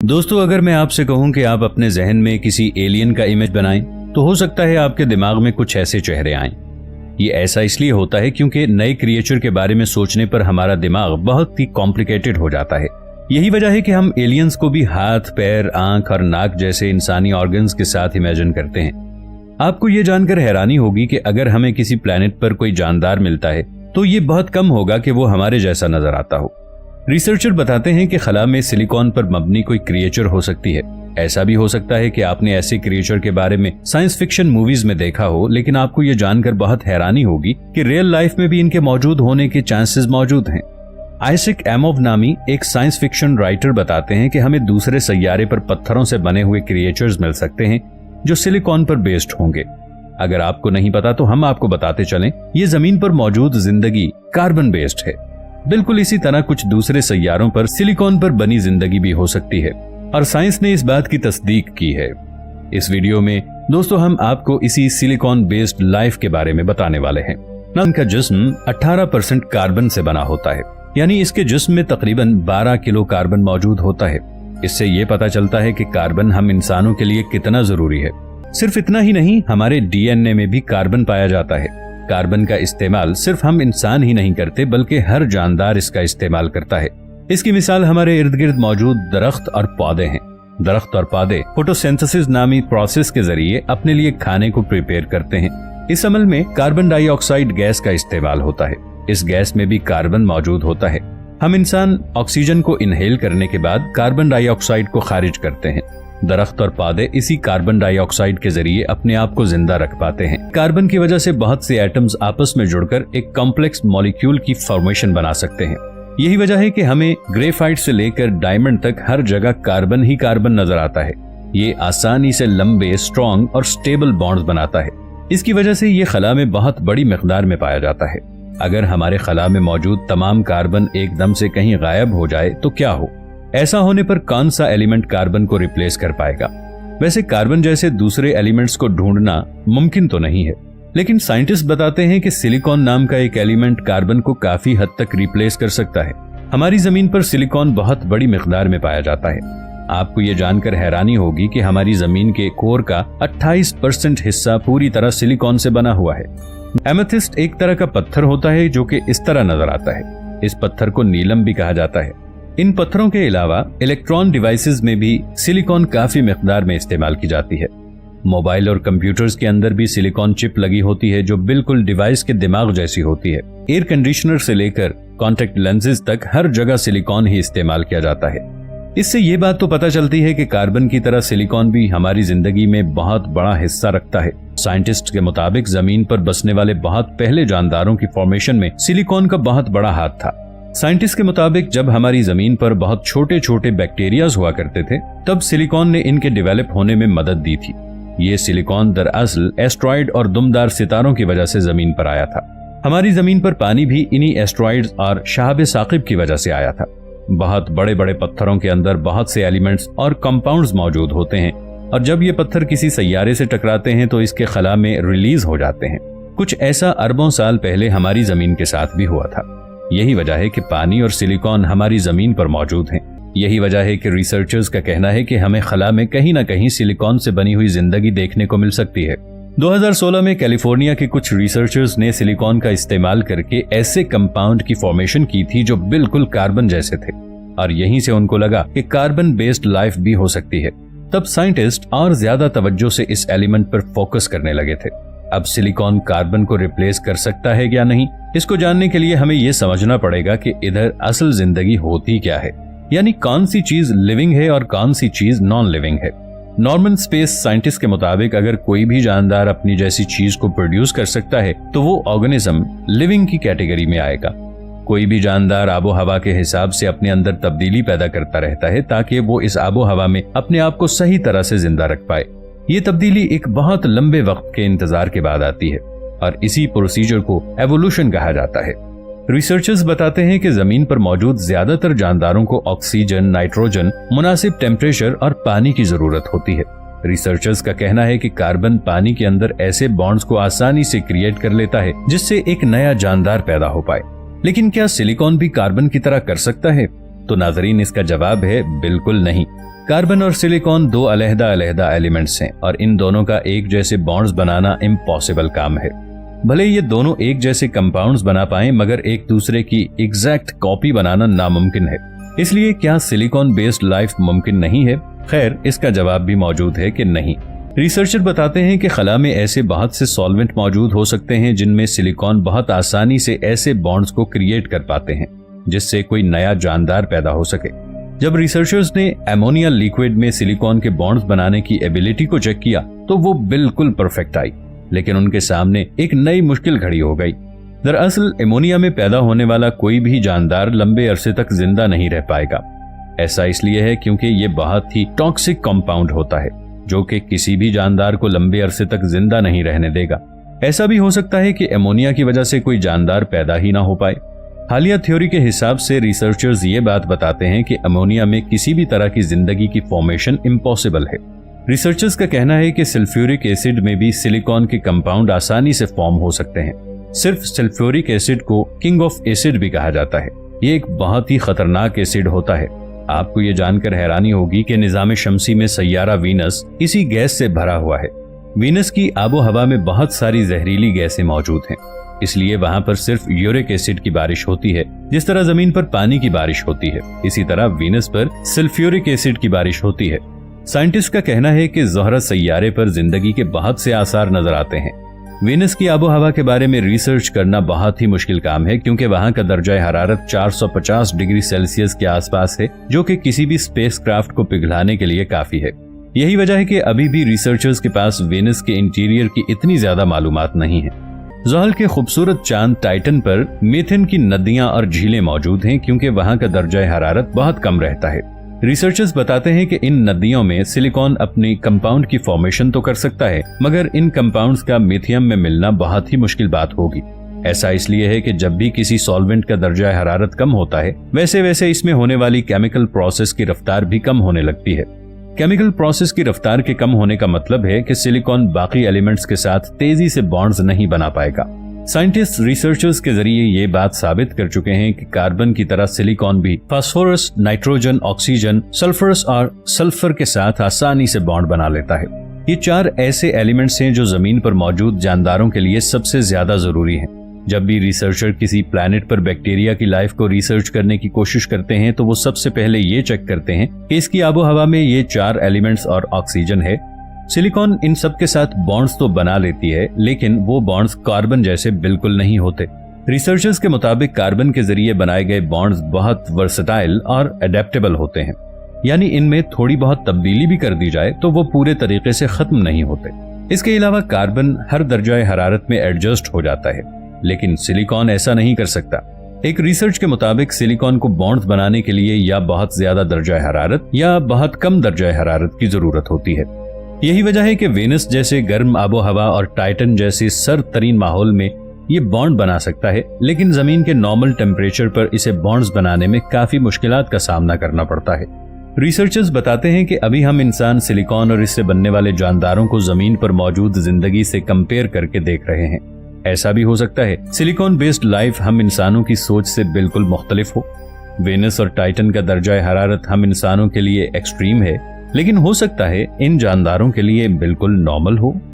दोस्तों, अगर मैं आपसे कहूं कि आप अपने जहन में किसी एलियन का इमेज बनाएं, तो हो सकता है आपके दिमाग में कुछ ऐसे चेहरे आएं। ये ऐसा इसलिए होता है क्योंकि नए क्रिएचर के बारे में सोचने पर हमारा दिमाग बहुत ही कॉम्प्लिकेटेड हो जाता है। यही वजह है कि हम एलियंस को भी हाथ, पैर, आंख और नाक जैसे इंसानी ऑर्गन्स के साथ इमेजिन करते हैं। आपको ये जानकर हैरानी होगी कि अगर हमें किसी प्लेनेट पर कोई जानदार मिलता है तो ये बहुत कम होगा कि वो हमारे जैसा नजर आता हो। रिसर्चर बताते हैं कि खला में सिलिकॉन पर मबनी कोई क्रिएचर हो सकती है। ऐसा भी हो सकता है कि आपने ऐसे क्रिएचर के बारे में साइंस फिक्शन मूवीज में देखा हो, लेकिन आपको ये जानकर बहुत हैरानी होगी कि रियल लाइफ में भी इनके मौजूद होने के चांसेस मौजूद हैं। आइजैक एसिमोव नामी एक साइंस फिक्शन राइटर बताते हैं कि हमें दूसरे सैयारे पर पत्थरों से बने हुए क्रिएचर्स मिल सकते हैं जो सिलिकॉन पर बेस्ड होंगे। अगर आपको नहीं पता तो हम आपको बताते चलें, ये जमीन पर मौजूद जिंदगी कार्बन बेस्ड है। बिल्कुल इसी तरह कुछ दूसरे सैयारों पर सिलिकॉन पर बनी जिंदगी भी हो सकती है और साइंस ने इस बात की तस्दीक की है। इस वीडियो में दोस्तों हम आपको इसी सिलिकॉन बेस्ड लाइफ के बारे में बताने वाले हैं। इनका जिस्म 18% कार्बन से बना होता है, यानी इसके जिस्म में तकरीबन 12 किलो कार्बन मौजूद होता है। इससे ये पता चलता है कि कार्बन हम इंसानों के लिए कितना जरूरी है। सिर्फ इतना ही नहीं, हमारे डीएनए में भी कार्बन पाया जाता है। कार्बन का इस्तेमाल सिर्फ हम इंसान ही नहीं करते, बल्कि हर जानदार इसका इस्तेमाल करता है। इसकी मिसाल हमारे इर्द गिर्द मौजूद दरख्त और पौधे हैं। दरख्त और पौधे फोटोसिंथेसिस नामी प्रोसेस के जरिए अपने लिए खाने को प्रिपेयर करते हैं। इस अमल में कार्बन डाइऑक्साइड गैस का इस्तेमाल होता है। इस गैस में भी कार्बन मौजूद होता है। हम इंसान ऑक्सीजन को इनहेल करने के बाद कार्बन डाइऑक्साइड को खारिज करते हैं। दरख्त और पौधे इसी कार्बन डाइऑक्साइड के जरिए अपने आप को जिंदा रख पाते हैं। कार्बन की वजह से बहुत से एटम्स आपस में जुड़कर एक कॉम्प्लेक्स मॉलिक्यूल की फॉर्मेशन बना सकते हैं। यही वजह है कि हमें ग्रेफाइट से लेकर डायमंड तक हर जगह कार्बन ही कार्बन नजर आता है। ये आसानी से लंबे, स्ट्रॉन्ग और स्टेबल बॉन्ड्स बनाता है। इसकी वजह से ये खला में बहुत बड़ी मिकदार में पाया जाता है। अगर हमारे खला में मौजूद तमाम कार्बन एकदम से कहीं गायब हो जाए तो क्या हो? ऐसा होने पर कौन सा एलिमेंट कार्बन को रिप्लेस कर पाएगा? वैसे कार्बन जैसे दूसरे एलिमेंट्स को ढूंढना मुमकिन तो नहीं है, लेकिन साइंटिस्ट बताते हैं कि सिलिकॉन नाम का एक एलिमेंट कार्बन को काफी हद तक रिप्लेस कर सकता है। हमारी जमीन पर सिलिकॉन बहुत बड़ी मिकदार में पाया जाता है। आपको ये जानकर हैरानी होगी कि हमारी जमीन के कोर का 28% हिस्सा पूरी तरह सिलिकॉन से बना हुआ है। एमेथिस्ट एक तरह का पत्थर होता है जो कि इस तरह नजर आता है। इस पत्थर को नीलम भी कहा जाता है। इन पत्थरों के अलावा इलेक्ट्रॉन डिवाइसेस में भी सिलिकॉन काफी मिकदार में इस्तेमाल की जाती है। मोबाइल और कंप्यूटर्स के अंदर भी सिलिकॉन चिप लगी होती है जो बिल्कुल डिवाइस के दिमाग जैसी होती है। एयर कंडीशनर से लेकर कॉन्टेक्ट लेंसेज तक हर जगह सिलिकॉन ही इस्तेमाल किया जाता है। इससे ये बात तो पता चलती है कि कार्बन की तरह सिलिकॉन भी हमारी जिंदगी में बहुत बड़ा हिस्सा रखता है। साइंटिस्ट के मुताबिक जमीन पर बसने वाले बहुत पहले जानदारों की फॉर्मेशन में सिलिकॉन का बहुत बड़ा हाथ था। साइंटिस्ट के मुताबिक जब हमारी जमीन पर बहुत छोटे छोटे बैक्टीरियाज हुआ करते थे, तब सिलिकॉन ने इनके डेवलप होने में मदद दी थी। ये सिलिकॉन दरअसल एस्ट्रॉइड और दुमदार सितारों की वजह से जमीन पर आया था। हमारी जमीन पर पानी भी इन्हीं एस्ट्रॉइड्स और शहाब साकिब की वजह से आया था। बहुत बड़े बड़े पत्थरों के अंदर बहुत से एलिमेंट्स और कंपाउंड्स मौजूद होते हैं, और जब ये पत्थर किसी सैयारे से टकराते हैं तो इसके खला में रिलीज हो जाते हैं। कुछ ऐसा अरबों साल पहले हमारी जमीन के साथ भी हुआ था। यही वजह है कि पानी और सिलिकॉन हमारी जमीन पर मौजूद हैं। यही वजह है कि रिसर्चर्स का कहना है कि हमें खला में कहीं न कहीं सिलिकॉन से बनी हुई जिंदगी देखने को मिल सकती है। 2016 में कैलिफोर्निया के कुछ रिसर्चर्स ने सिलिकॉन का इस्तेमाल करके ऐसे कंपाउंड की फॉर्मेशन की थी जो बिल्कुल कार्बन जैसे थे, और यहीं से उनको लगा कि कार्बन बेस्ड लाइफ भी हो सकती है। तब साइंटिस्ट और ज्यादा तवज्जो से इस एलिमेंट पर फोकस करने लगे थे। अब सिलिकॉन कार्बन को रिप्लेस कर सकता है या नहीं, इसको जानने के लिए हमें यह समझना पड़ेगा कि इधर असल जिंदगी होती क्या है, यानी कौन सी चीज लिविंग है और कौन सी चीज नॉन लिविंग है। नॉर्मन स्पेस साइंटिस्ट के मुताबिक अगर कोई भी जानदार अपनी जैसी चीज को प्रोड्यूस कर सकता है तो वो ऑर्गेनिज्म लिविंग की कैटेगरी में आएगा। कोई भी जानदार आबो हवा के हिसाब से अपने अंदर तब्दीली पैदा करता रहता है ताकि वो इस आबो हवा में अपने आप को सही तरह से जिंदा रख पाए। ये तब्दीली एक बहुत लंबे वक्त के इंतजार के बाद आती है और इसी प्रोसीजर को एवोल्यूशन कहा जाता है। रिसर्चर्स बताते हैं कि जमीन पर मौजूद ज्यादातर जानदारों को ऑक्सीजन, नाइट्रोजन, मुनासिब टेम्परेचर और पानी की जरूरत होती है। रिसर्चर्स का कहना है कि कार्बन पानी के अंदर ऐसे बॉन्ड्स को आसानी से क्रिएट कर लेता है जिससे एक नया जानदार पैदा हो पाए। लेकिन क्या सिलिकॉन भी कार्बन की तरह कर सकता है? तो नाजरीन, इसका जवाब है बिल्कुल नहीं। कार्बन और सिलिकॉन दो अलग-अलग एलिमेंट्स हैं और इन दोनों का एक जैसे बॉन्ड्स बनाना इम्पॉसिबल काम है। भले ये दोनों एक जैसे कंपाउंड्स बना पाएं, मगर एक दूसरे की एग्जैक्ट कॉपी बनाना नामुमकिन है। इसलिए क्या सिलिकॉन बेस्ड लाइफ मुमकिन नहीं है? खैर, इसका जवाब भी मौजूद है कि नहीं। रिसर्चर बताते हैं कि खला में ऐसे बहुत से सॉल्वेंट मौजूद हो सकते हैं जिनमें सिलिकॉन बहुत आसानी से ऐसे बॉन्ड्स को क्रिएट कर पाते हैं जिससे कोई नया जानदार पैदा हो सके। जब रिसर्चर्स ने अमोनिया लिक्विड में सिलिकॉन के बॉन्ड्स बनाने की एबिलिटी को चेक किया तो वो बिल्कुल परफेक्ट आई, लेकिन उनके सामने एक नई मुश्किल खड़ी हो गई। दरअसल अमोनिया में पैदा होने वाला कोई भी जानदार लंबे अरसे तक जिंदा नहीं रह पाएगा। ऐसा इसलिए है क्योंकि ये बहुत ही टॉक्सिक कंपाउंड होता है जो कि किसी भी जानदार को लंबे अरसे तक जिंदा नहीं रहने देगा। ऐसा भी हो सकता है कि अमोनिया की वजह से कोई जानदार पैदा ही ना हो पाए। हालिया थ्योरी के हिसाब से रिसर्चर्स ये बात बताते हैं कि अमोनिया में किसी भी तरह की जिंदगी की फॉर्मेशन इम्पॉसिबल है। रिसर्चर्स का कहना है कि सल्फ्यूरिक एसिड में भी सिलिकॉन के कंपाउंड आसानी से फॉर्म हो सकते हैं। सिर्फ सल्फ्यूरिक एसिड को किंग ऑफ एसिड भी कहा जाता है। ये एक बहुत ही खतरनाक एसिड होता है। आपको ये जानकर हैरानी होगी कि निज़ाम शमसी में सैयारा वीनस इसी गैस से भरा हुआ है। वीनस की आबो हवा में बहुत सारी जहरीली गैसें मौजूद हैं, इसलिए वहां पर सिर्फ यूरिक एसिड की बारिश होती है। जिस तरह जमीन पर पानी की बारिश होती है, इसी तरह वीनस पर सल्फ्यूरिक एसिड की बारिश होती है। साइंटिस्ट का कहना है कि ज़ोहरा सैयारे पर जिंदगी के बहुत से आसार नजर आते हैं। वीनस की आबो हवा के बारे में रिसर्च करना बहुत ही मुश्किल काम है क्योंकि वहां का दर्जा हरारत 450 डिग्री सेल्सियस के आसपास है, जो कि किसी भी स्पेसक्राफ्ट को पिघलाने के लिए काफी है। यही वजह है कि अभी भी रिसर्चर्स के पास वीनस के इंटीरियर की इतनी ज्यादा मालूमात नहीं है। ज़हल के खूबसूरत चांद टाइटन पर मीथेन की नदियां और झीलें मौजूद हैं क्योंकि वहां का दर्जा हरारत बहुत कम रहता है। रिसर्चर्स बताते हैं कि इन नदियों में सिलिकॉन अपनी कंपाउंड की फॉर्मेशन तो कर सकता है, मगर इन कंपाउंड्स का मिथियम में मिलना बहुत ही मुश्किल बात होगी। ऐसा इसलिए है कि जब भी किसी सॉल्वेंट का दर्जा हरारत कम होता है, वैसे वैसे इसमें होने वाली केमिकल प्रोसेस की रफ्तार भी कम होने लगती है। केमिकल प्रोसेस की रफ्तार के कम होने का मतलब है कि सिलिकॉन बाकी एलिमेंट्स के साथ तेजी से बॉन्ड्स नहीं बना पाएगा। साइंटिस्ट रिसर्चर्स के जरिए ये बात साबित कर चुके हैं कि कार्बन की तरह सिलिकॉन भी फास्फोरस, नाइट्रोजन, ऑक्सीजन, सल्फरस और सल्फर के साथ आसानी से बॉन्ड बना लेता है। ये चार ऐसे एलिमेंट्स हैं जो जमीन पर मौजूद जानदारों के लिए सबसे ज्यादा जरूरी हैं। जब भी रिसर्चर किसी प्लैनेट पर बैक्टीरिया की लाइफ को रिसर्च करने की कोशिश करते हैं तो वो सबसे पहले ये चेक करते हैं कि इसकी आबो हवा में ये चार एलिमेंट्स और ऑक्सीजन है। सिलिकॉन इन सब के साथ बॉन्ड्स तो बना लेती है, लेकिन वो बॉन्ड्स कार्बन जैसे बिल्कुल नहीं होते। रिसर्चर्स के मुताबिक कार्बन के जरिए बनाए गए बॉन्ड्स बहुत वर्सेटाइल और एडेप्टेबल होते हैं, यानी इनमें थोड़ी बहुत तब्दीली भी कर दी जाए तो वो पूरे तरीके से खत्म नहीं होते। इसके अलावा कार्बन हर दर्जा हरारत में एडजस्ट हो जाता है, लेकिन सिलिकॉन ऐसा नहीं कर सकता। एक रिसर्च के मुताबिक सिलिकॉन को बॉन्ड्स बनाने के लिए या बहुत ज्यादा दर्जा हरारत या बहुत कम दर्जा हरारत की जरूरत होती है। यही वजह है कि वेनस जैसे गर्म आबो हवा और टाइटन जैसे सर्द तरीन माहौल में ये बॉन्ड बना सकता है, लेकिन जमीन के नॉर्मल टेम्परेचर पर इसे बॉन्ड्स बनाने में काफी मुश्किलात का सामना करना पड़ता है। रिसर्चर्स बताते हैं कि अभी हम इंसान सिलिकॉन और इससे बनने वाले जानदारों को जमीन पर मौजूद जिंदगी से कंपेयर करके देख रहे हैं। ऐसा भी हो सकता है सिलिकॉन बेस्ड लाइफ हम इंसानों की सोच से बिल्कुल मुख्तलिफ हो। वेनस और टाइटन का दर्जा हरारत हम इंसानों के लिए एक्सट्रीम है, लेकिन हो सकता है इन जानदारों के लिए बिल्कुल नॉर्मल हो।